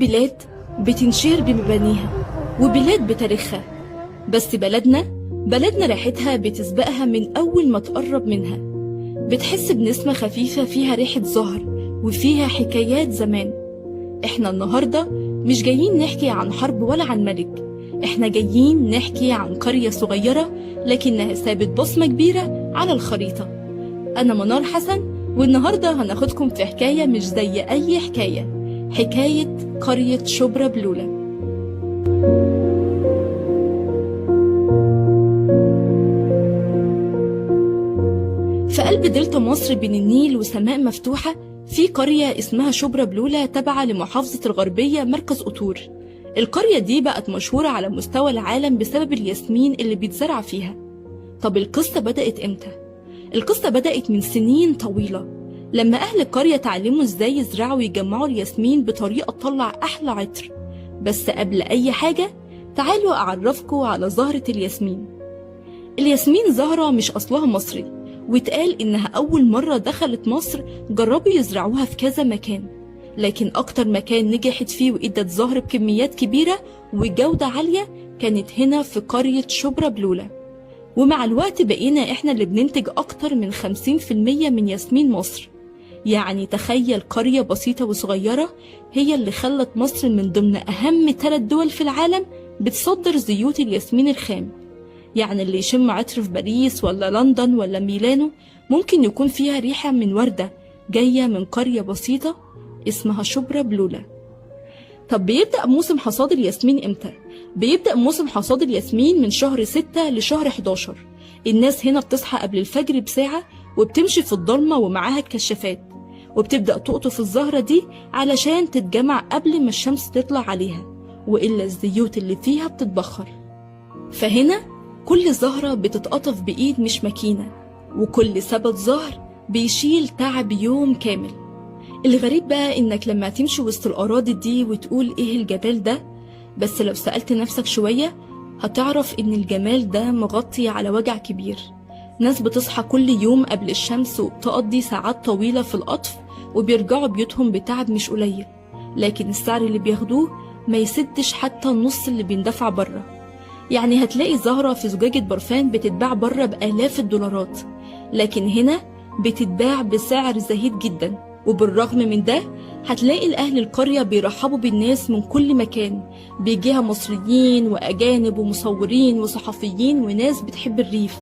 بلاد بتنشهر بمبانيها وبلاد بتاريخها، بس بلدنا ريحتها بتسبقها من أول ما تقرب منها. بتحس بنسمة خفيفة فيها ريحة زهر وفيها حكايات زمان. احنا النهاردة مش جايين نحكي عن حرب ولا عن ملك، احنا جايين نحكي عن قرية صغيرة لكنها سابت بصمة كبيرة على الخريطة. أنا منار حسن، والنهاردة هناخدكم في حكاية مش زي أي حكاية، حكاية قرية شبرا بلولة. في قلب دلتا مصر بين النيل وسماء مفتوحة في قرية اسمها شبرا بلولة تابعة لمحافظة الغربية مركز قطور. القرية دي بقت مشهورة على مستوى العالم بسبب الياسمين اللي بيتزرع فيها. طب القصة بدأت امتى؟ القصة بدأت من سنين طويلة، لما أهل القرية تعلموا ازاي يزرعوا ويجمعوا الياسمين بطريقة تطلع أحلى عطر. بس قبل أي حاجة تعالوا أعرفكم على زهرة الياسمين. الياسمين زهرة مش أصلها مصري، واتقال إنها أول مرة دخلت مصر جربوا يزرعوها في كذا مكان، لكن أكتر مكان نجحت فيه وإدت زهر بكميات كبيرة وجودة عالية كانت هنا في قرية شبرا بلولة. ومع الوقت بقينا إحنا اللي بننتج أكتر من 50% من ياسمين مصر. يعني تخيل قرية بسيطة وصغيرة هي اللي خلت مصر من ضمن أهم 3 دول في العالم بتصدر زيوت الياسمين الخام. يعني اللي يشم عطر في باريس ولا لندن ولا ميلانو ممكن يكون فيها ريحة من وردة جاية من قرية بسيطة اسمها شبرا بلولة. طب بيبدأ موسم حصاد الياسمين امتى؟ بيبدأ موسم حصاد الياسمين من شهر 6 لشهر 11. الناس هنا بتصحى قبل الفجر بساعة وبتمشي في الضلمة ومعاها الكشافات، وبتبدأ تقطف الزهرة دي علشان تتجمع قبل ما الشمس تطلع عليها، وإلا الزيوت اللي فيها بتتبخر. فهنا كل زهرة بتتقطف بإيد مش ماكينة، وكل سبت زهر بيشيل تعب يوم كامل. الغريب بقى إنك لما تمشي وسط الأراضي دي وتقول إيه الجمال ده، بس لو سألت نفسك شوية هتعرف إن الجمال ده مغطي على وجع كبير. ناس بتصحى كل يوم قبل الشمس وبتقضي ساعات طويلة في القطف وبيرجعوا بيوتهم بتعب مش قليل، لكن السعر اللي بياخدوه ما يسدش حتى نص اللي بيندفع بره. يعني هتلاقي زهرة في زجاجة برفان بتتباع بره بآلاف الدولارات، لكن هنا بتتباع بسعر زهيد جدا. وبالرغم من ده هتلاقي الأهل القرية بيرحبوا بالناس من كل مكان، بيجيها مصريين وأجانب ومصورين وصحفيين وناس بتحب الريف.